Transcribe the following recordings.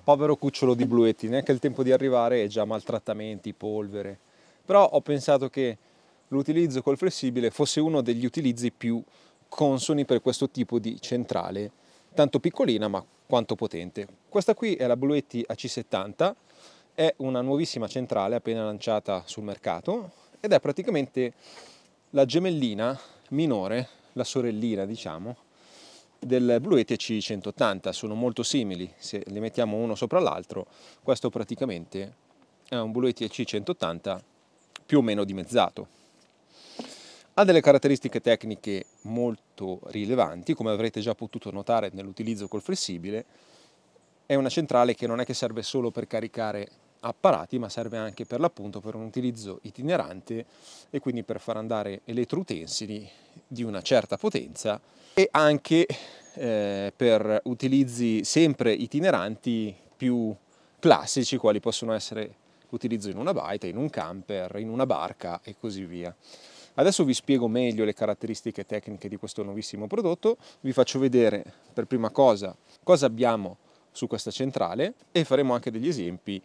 povero cucciolo di bluetti, neanche il tempo di arrivare e già maltrattamenti, polvere. Però ho pensato che l'utilizzo col flessibile fosse uno degli utilizzi più consoni per questo tipo di centrale, tanto piccolina ma quanto potente. Questa qui è la Bluetti AC70, è una nuovissima centrale appena lanciata sul mercato ed è praticamente la gemellina minore, la sorellina diciamo, del Bluetti AC180. Sono molto simili, se li mettiamo uno sopra l'altro, questo praticamente è un Bluetti AC180 più o meno dimezzato. Ha delle caratteristiche tecniche molto rilevanti, come avrete già potuto notare nell'utilizzo col flessibile. È una centrale che non è che serve solo per caricare apparati, ma serve anche per l'appunto per un utilizzo itinerante e quindi per far andare elettroutensili di una certa potenza e anche per utilizzi sempre itineranti più classici, quali possono essere l'utilizzo in una baita, in un camper, in una barca e così via. Adesso vi spiego meglio le caratteristiche tecniche di questo nuovissimo prodotto, vi faccio vedere per prima cosa abbiamo su questa centrale e faremo anche degli esempi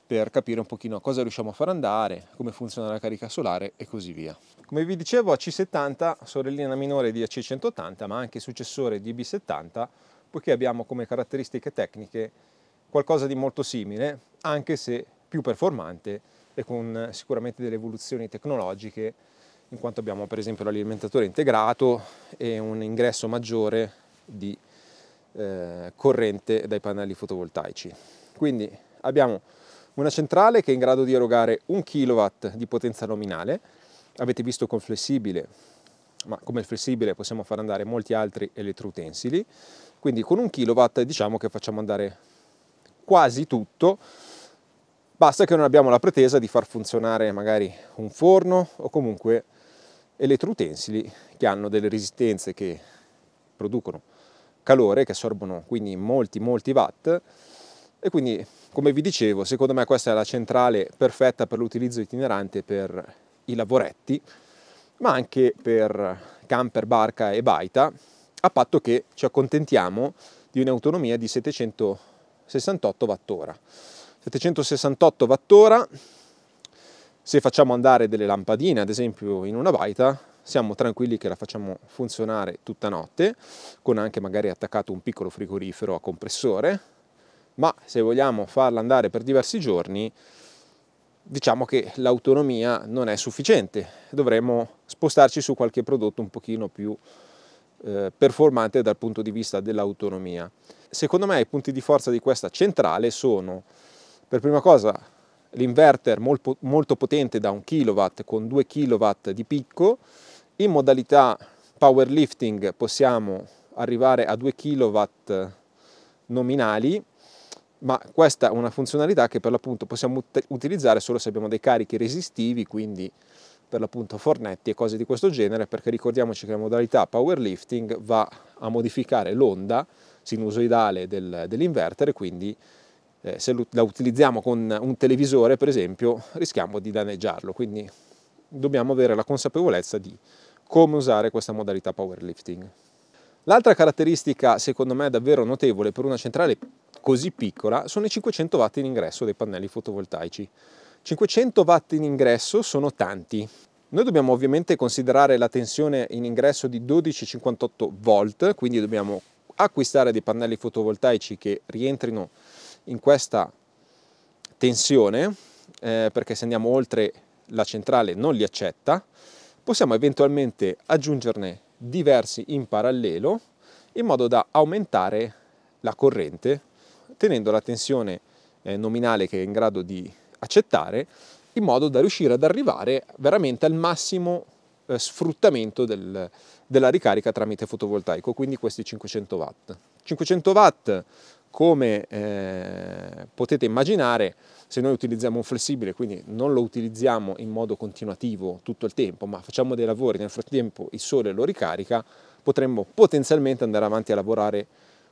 per capire un pochino cosa riusciamo a far andare, come funziona la carica solare e così via. Come vi dicevo, AC70, sorellina minore di AC180, ma anche successore di EB70, poiché abbiamo come caratteristiche tecniche qualcosa di molto simile, anche se più performante e con sicuramente delle evoluzioni tecnologiche, in quanto abbiamo per esempio l'alimentatore integrato e un ingresso maggiore di corrente dai pannelli fotovoltaici. Quindi abbiamo una centrale che è in grado di erogare 1 kW di potenza nominale. Avete visto col flessibile, ma come il flessibile possiamo far andare molti altri elettroutensili, quindi con 1 kW diciamo che facciamo andare quasi tutto, basta che non abbiamo la pretesa di far funzionare magari un forno o comunque elettroutensili che hanno delle resistenze che producono calore, che assorbono quindi molti watt. E quindi, come vi dicevo, secondo me questa è la centrale perfetta per l'utilizzo itinerante per i lavoretti, ma anche per camper, barca e baita, a patto che ci accontentiamo di un'autonomia di 768 Wh. 768 Wh, se facciamo andare delle lampadine, ad esempio, in una baita, siamo tranquilli che la facciamo funzionare tutta notte, con anche magari attaccato un piccolo frigorifero a compressore, ma se vogliamo farla andare per diversi giorni, diciamo che l'autonomia non è sufficiente, dovremmo spostarci su qualche prodotto un pochino più performante dal punto di vista dell'autonomia. Secondo me i punti di forza di questa centrale sono, per prima cosa, l'inverter molto potente da 1 kW con 2 kW di picco. In modalità powerlifting possiamo arrivare a 2 kW nominali, ma questa è una funzionalità che per l'appunto possiamo utilizzare solo se abbiamo dei carichi resistivi, quindi per l'appunto fornetti e cose di questo genere, perché ricordiamoci che la modalità powerlifting va a modificare l'onda sinusoidale dell'inverter e quindi se la utilizziamo con un televisore per esempio rischiamo di danneggiarlo, quindi dobbiamo avere la consapevolezza di come usare questa modalità powerlifting. L'altra caratteristica secondo me davvero notevole per una centrale così piccola sono i 500 watt in ingresso dei pannelli fotovoltaici. 500 watt in ingresso sono tanti. Noi dobbiamo ovviamente considerare la tensione in ingresso di 12,58 volt, quindi dobbiamo acquistare dei pannelli fotovoltaici che rientrino in questa tensione, perché se andiamo oltre la centrale non li accetta. Possiamo eventualmente aggiungerne diversi in parallelo in modo da aumentare la corrente tenendo la tensione nominale che è in grado di accettare, in modo da riuscire ad arrivare veramente al massimo sfruttamento della ricarica tramite fotovoltaico, quindi questi 500 watt. 500 watt, come potete immaginare, se noi utilizziamo un flessibile, quindi non lo utilizziamo in modo continuativo tutto il tempo, ma facciamo dei lavori, nel frattempo il sole lo ricarica, potremmo potenzialmente andare avanti a lavorare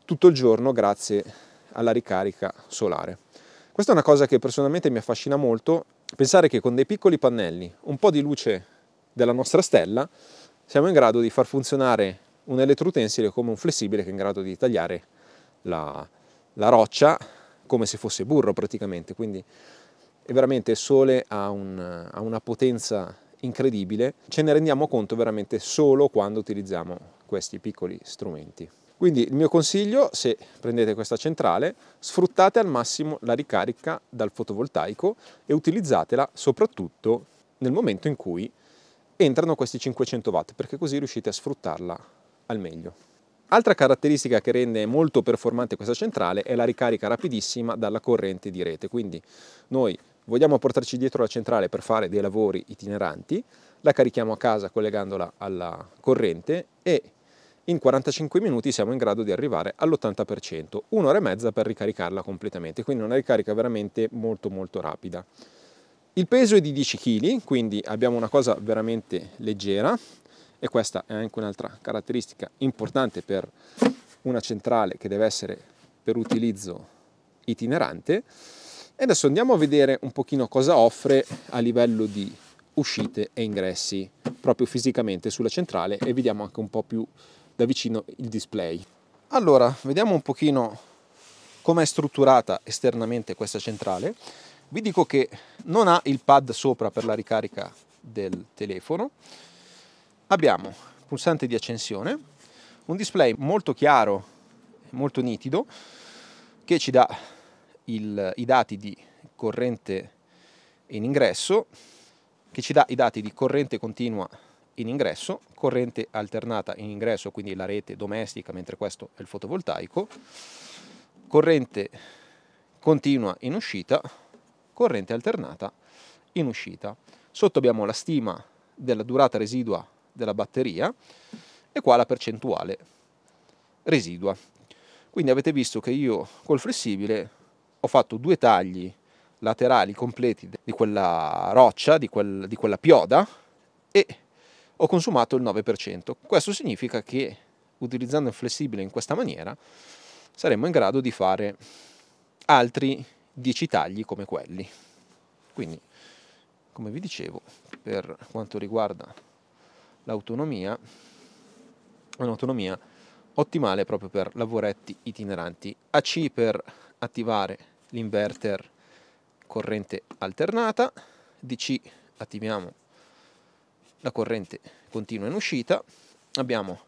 tutto il giorno grazie alla ricarica solare. Questa è una cosa che personalmente mi affascina molto, pensare che con dei piccoli pannelli, un po' di luce della nostra stella, siamo in grado di far funzionare un elettroutensile come un flessibile che è in grado di tagliare la roccia come se fosse burro praticamente, quindi è veramente il sole ha una potenza incredibile, ce ne rendiamo conto veramente solo quando utilizziamo questi piccoli strumenti. Quindi il mio consiglio, se prendete questa centrale, sfruttate al massimo la ricarica dal fotovoltaico e utilizzatela soprattutto nel momento in cui entrano questi 500 watt, perché così riuscite a sfruttarla al meglio. Altra caratteristica che rende molto performante questa centrale è la ricarica rapidissima dalla corrente di rete, quindi noi vogliamo portarci dietro la centrale per fare dei lavori itineranti, la carichiamo a casa collegandola alla corrente e in 45 minuti siamo in grado di arrivare all'80%, un'ora e mezza per ricaricarla completamente, quindi una ricarica veramente molto molto rapida. Il peso è di 10 kg, quindi abbiamo una cosa veramente leggera e questa è anche un'altra caratteristica importante per una centrale che deve essere per utilizzo itinerante. E adesso andiamo a vedere un pochino cosa offre a livello di uscite e ingressi proprio fisicamente sulla centrale e vediamo anche un po' più da vicino il display. Allora, vediamo un pochino come è strutturata esternamente questa centrale. Vi dico che non ha il pad sopra per la ricarica del telefono. Abbiamo pulsante di accensione, un display molto chiaro, molto nitido, che ci dà i dati di corrente in ingresso, che ci dà i dati di corrente continua in ingresso, corrente alternata in ingresso, quindi la rete domestica, mentre questo è il fotovoltaico, corrente continua in uscita, corrente alternata in uscita. Sotto abbiamo la stima della durata residua della batteria e qua la percentuale residua. Quindi avete visto che io col flessibile ho fatto 2 tagli laterali completi di quella roccia, di quella pioda, e ho consumato il 9%. Questo significa che utilizzando il flessibile in questa maniera saremmo in grado di fare altri 10 tagli come quelli. Quindi, come vi dicevo, per quanto riguarda l'autonomia, è un'autonomia ottimale proprio per lavoretti itineranti. AC per attivare l'inverter corrente alternata, DC attiviamo la corrente continua in uscita, abbiamo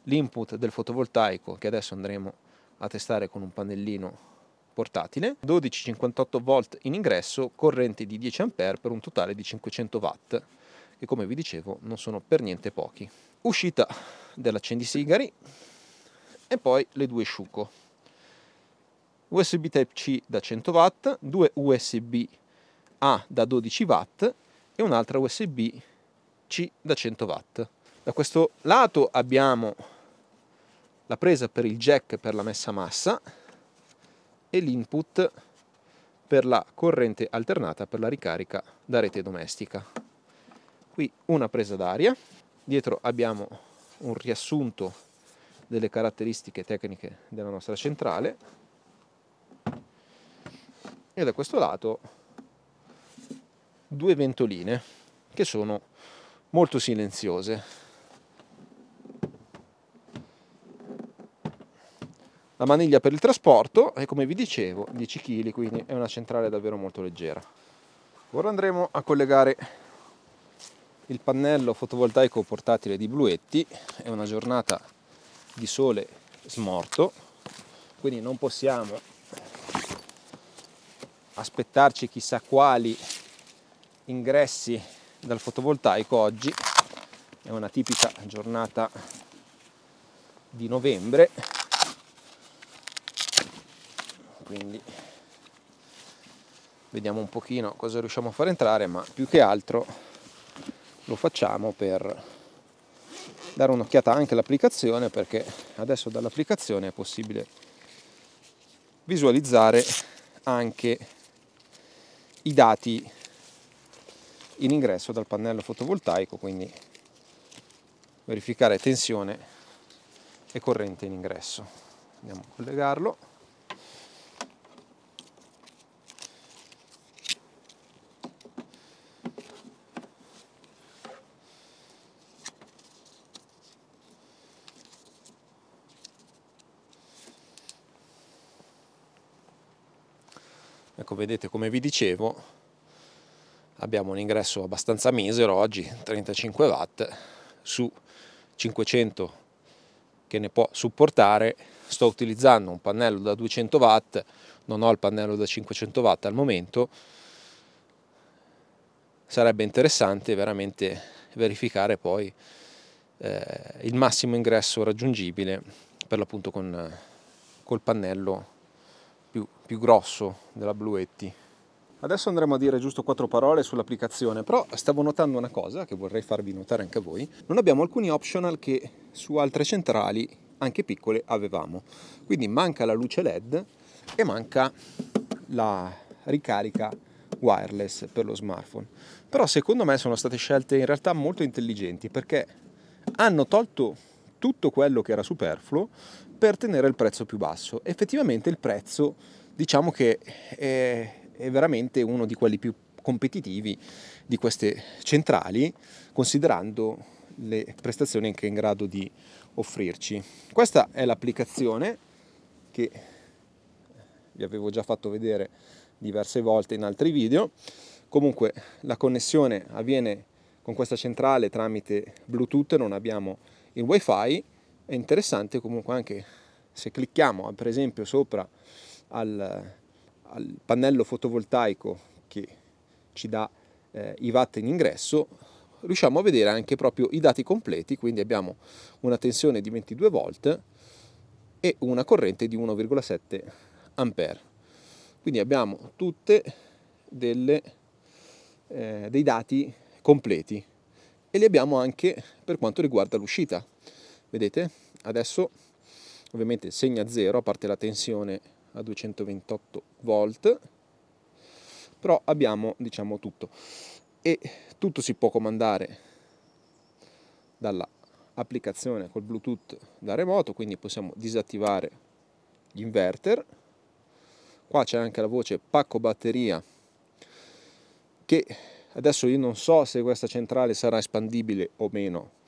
l'input del fotovoltaico che adesso andremo a testare con un pannellino portatile, 12-58 volt in ingresso, corrente di 10 A per un totale di 500 watt, che come vi dicevo non sono per niente pochi. Uscita dell'accendisigari e poi le 2 Sciuco. USB Type-C da 100 watt, 2 USB-A da 12 watt e un'altra USB-C da 100 watt. Da questo lato abbiamo la presa per il jack per la messa massa e l'input per la corrente alternata per la ricarica da rete domestica. Qui una presa d'aria, dietro abbiamo un riassunto delle caratteristiche tecniche della nostra centrale e da questo lato 2 ventoline che sono molto silenziose. La maniglia per il trasporto e, come vi dicevo, 10 kg, quindi è una centrale davvero molto leggera. Ora andremo a collegare il pannello fotovoltaico portatile di Bluetti. È una giornata di sole smorto, quindi non possiamo aspettarci chissà quali ingressi dal fotovoltaico oggi. È una tipica giornata di novembre, quindi vediamo un pochino cosa riusciamo a far entrare, ma più che altro lo facciamo per dare un'occhiata anche all'applicazione, perché adesso dall'applicazione è possibile visualizzare anche i dati in ingresso dal pannello fotovoltaico, quindi verificare tensione e corrente in ingresso. Andiamo a collegarlo. Ecco, vedete, come vi dicevo, abbiamo un ingresso abbastanza misero oggi, 35 watt su 500 che ne può supportare. Sto utilizzando un pannello da 200 watt, non ho il pannello da 500 watt al momento. Sarebbe interessante veramente verificare poi il massimo ingresso raggiungibile, per l'appunto col pannello più grosso della Bluetti. Adesso andremo a dire giusto 4 parole sull'applicazione, però stavo notando una cosa che vorrei farvi notare anche a voi. Non abbiamo alcuni optional che su altre centrali, anche piccole, avevamo. Quindi manca la luce LED e manca la ricarica wireless per lo smartphone. Però secondo me sono state scelte in realtà molto intelligenti, perché hanno tolto tutto quello che era superfluo per tenere il prezzo più basso. Effettivamente il prezzo, diciamo che è veramente uno di quelli più competitivi di queste centrali, considerando le prestazioni che è in grado di offrirci. Questa è l'applicazione che vi avevo già fatto vedere diverse volte in altri video. Comunque la connessione avviene con questa centrale tramite Bluetooth, non abbiamo il wifi. È interessante comunque anche se clicchiamo per esempio sopra al pannello fotovoltaico che ci dà i watt in ingresso, riusciamo a vedere anche proprio i dati completi. Quindi abbiamo una tensione di 22 volt e una corrente di 1,7 ampere. Quindi abbiamo tutte dei dati completi e li abbiamo anche per quanto riguarda l'uscita. Vedete? Adesso ovviamente segna 0, a parte la tensione a 228 volt, però abbiamo, diciamo, tutto, e tutto si può comandare dalla applicazione col Bluetooth da remoto. Quindi possiamo disattivare gli inverter. Qua c'è anche la voce pacco batteria, che adesso io non so se questa centrale sarà espandibile o meno,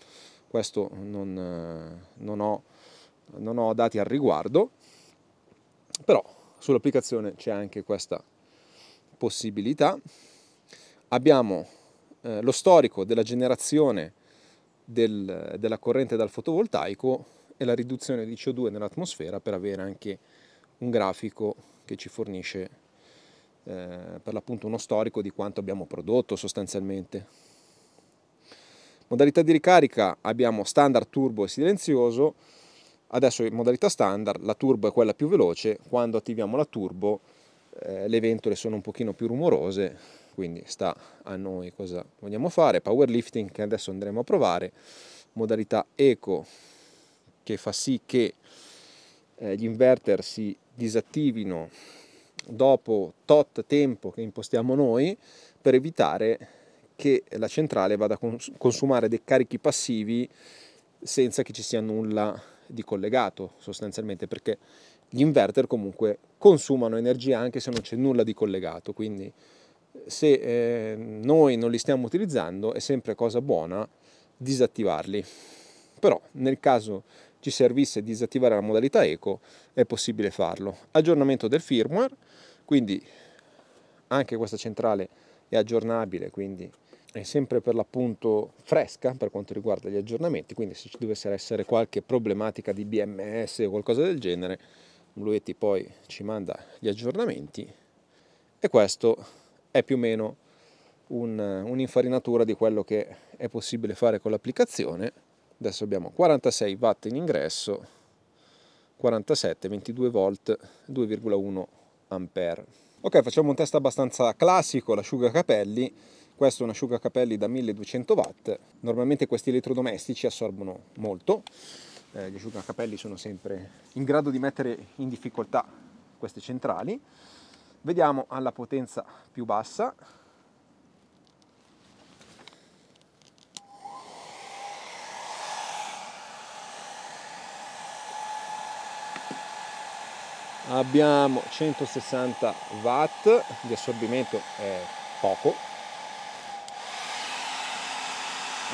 questo non ho dati al riguardo, però sull'applicazione c'è anche questa possibilità. Abbiamo lo storico della generazione della corrente dal fotovoltaico e la riduzione di CO2 nell'atmosfera, per avere anche un grafico che ci fornisce per l'appunto uno storico di quanto abbiamo prodotto sostanzialmente. Modalità di ricarica abbiamo standard, turbo e silenzioso. Adesso in modalità standard la turbo è quella più veloce. Quando attiviamo la turbo le ventole sono un pochino più rumorose, quindi sta a noi cosa vogliamo fare. Powerlifting, che adesso andremo a provare. Modalità eco, che fa sì che gli inverter si disattivino dopo tot tempo che impostiamo noi, per evitare che la centrale vada a consumare dei carichi passivi senza che ci sia nulla di collegato, sostanzialmente, perché gli inverter comunque consumano energia anche se non c'è nulla di collegato. Quindi se noi non li stiamo utilizzando è sempre cosa buona disattivarli. Però nel caso ci servisse disattivare la modalità eco è possibile farlo. Aggiornamento del firmware, quindi anche questa centrale è aggiornabile, quindi è sempre per l'appunto fresca per quanto riguarda gli aggiornamenti. Quindi se ci dovesse essere qualche problematica di BMS o qualcosa del genere, Bluetti poi ci manda gli aggiornamenti. E questo è più o meno un'infarinatura di quello che è possibile fare con l'applicazione. Adesso abbiamo 46 watt in ingresso, 47, 22 volt, 2,1 ampere. Ok, facciamo un test abbastanza classico, l'asciugacapelli. Questo è un asciugacapelli da 1200 watt. Normalmente questi elettrodomestici assorbono molto. Gli asciugacapelli sono sempre in grado di mettere in difficoltà queste centrali. Vediamo alla potenza più bassa. Abbiamo 160 watt di assorbimento, è poco.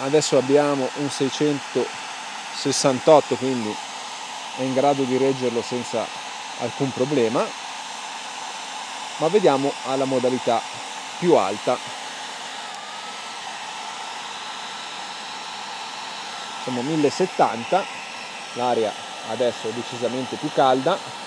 Adesso abbiamo un 668, quindi è in grado di reggerlo senza alcun problema. ma vediamo alla modalità più alta. Siamo 1070, l'aria adesso è decisamente più calda.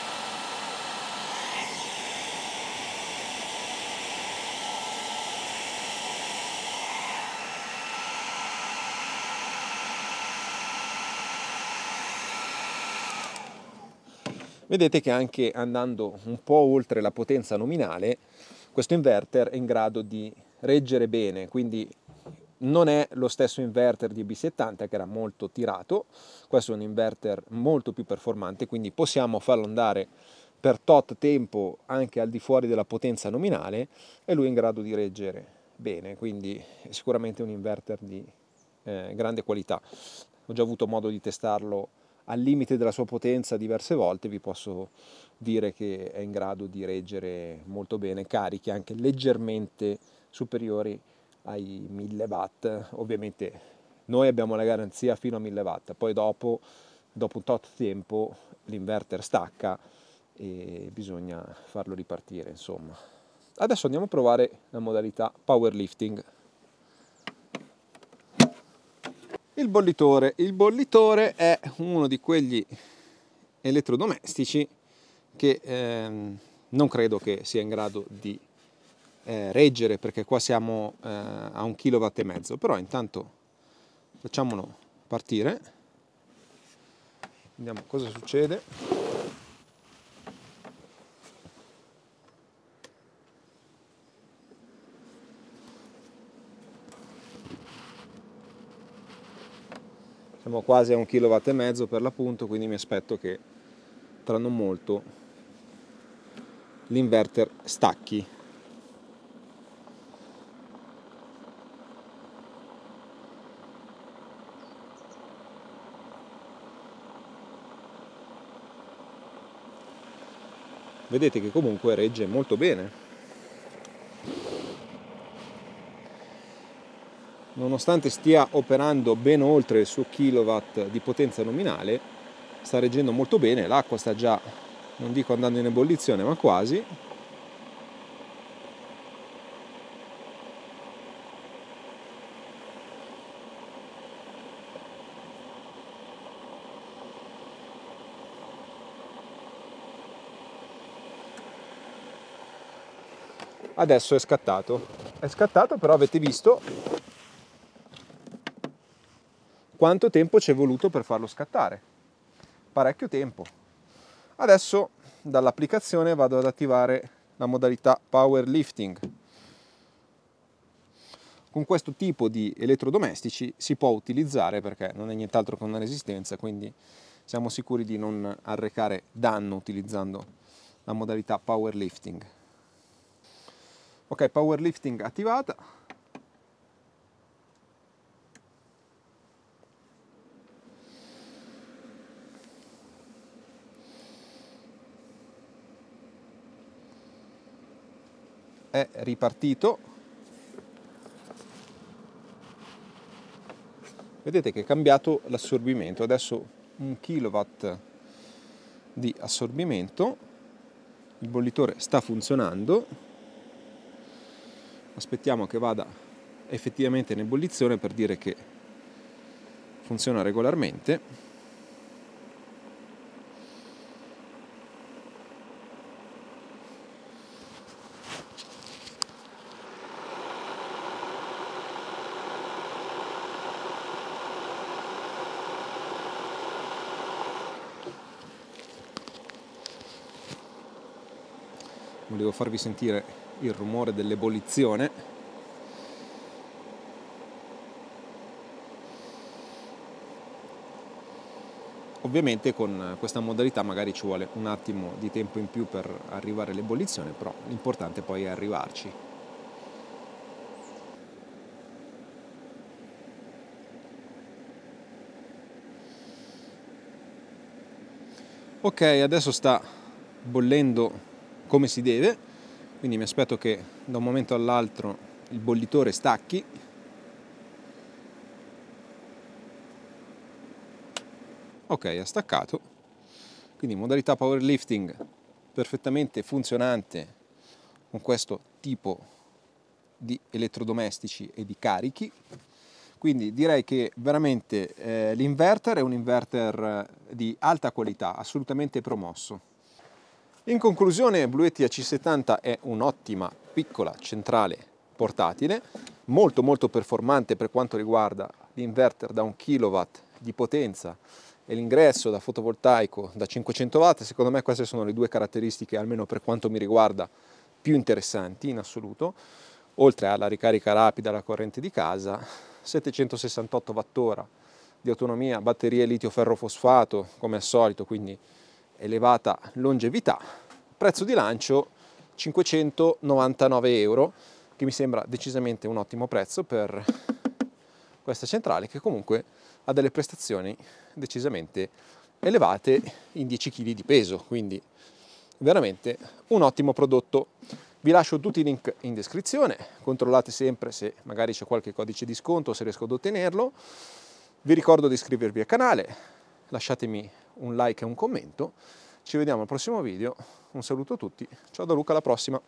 Vedete che anche andando un po' oltre la potenza nominale, questo inverter è in grado di reggere bene, quindi non è lo stesso inverter di EB70 che era molto tirato, questo è un inverter molto più performante, quindi possiamo farlo andare per tot tempo anche al di fuori della potenza nominale e lui è in grado di reggere bene, quindi è sicuramente un inverter di grande qualità. Ho già avuto modo di testarlo al limite della sua potenza diverse volte, vi posso dire che è in grado di reggere molto bene carichi anche leggermente superiori ai 1000 watt. Ovviamente noi abbiamo la garanzia fino a 1000 watt, poi dopo un tot tempo l'inverter stacca e bisogna farlo ripartire, insomma. Adesso andiamo a provare la modalità powerlifting. Il bollitore è uno di quegli elettrodomestici che non credo che sia in grado di reggere, perché qua siamo a 1,5 kW, però intanto facciamolo partire, vediamo cosa succede. Siamo quasi a 1,5 kW per l'appunto, quindi mi aspetto che tra non molto l'inverter stacchi. Vedete che comunque regge molto bene. Nonostante stia operando ben oltre il suo kilowatt di potenza nominale, sta reggendo molto bene, l'acqua sta già, non dico andando in ebollizione, ma quasi. Adesso è scattato, però avete visto quanto tempo ci è voluto per farlo scattare, parecchio tempo. Adesso dall'applicazione vado ad attivare la modalità powerlifting. Con questo tipo di elettrodomestici si può utilizzare, perché non è nient'altro che una resistenza, quindi siamo sicuri di non arrecare danno utilizzando la modalità powerlifting. Ok, powerlifting attivata. È ripartito. Vedete che è cambiato l'assorbimento, adesso 1 kW di assorbimento, il bollitore sta funzionando, aspettiamo che vada effettivamente in ebollizione per dire che funziona regolarmente. Volevo farvi sentire il rumore dell'ebollizione. Ovviamente con questa modalità magari ci vuole un attimo di tempo in più per arrivare all'ebollizione, però l'importante poi è arrivarci. Ok, adesso sta bollendo come si deve, quindi mi aspetto che da un momento all'altro il bollitore stacchi. Ok, ha staccato, quindi modalità powerlifting perfettamente funzionante con questo tipo di elettrodomestici e di carichi. Quindi direi che veramente l'inverter è un inverter di alta qualità, assolutamente promosso. In conclusione, Bluetti AC70 è un'ottima piccola centrale portatile, molto performante per quanto riguarda l'inverter da 1 kW di potenza e l'ingresso da fotovoltaico da 500 watt. Secondo me queste sono le due caratteristiche, almeno per quanto mi riguarda, più interessanti in assoluto, oltre alla ricarica rapida alla corrente di casa. 768 Wh di autonomia, batterie litio ferrofosfato come al solito, quindi elevata longevità. Prezzo di lancio 599 euro, che mi sembra decisamente un ottimo prezzo per questa centrale, che comunque ha delle prestazioni decisamente elevate in 10 kg di peso, quindi veramente un ottimo prodotto. Vi lascio tutti i link in descrizione, controllate sempre se magari c'è qualche codice di sconto, se riesco ad ottenerlo. Vi ricordo di iscrivervi al canale, lasciatemi un like e un commento. Ci vediamo al prossimo video, un saluto a tutti, ciao da Luca, alla prossima!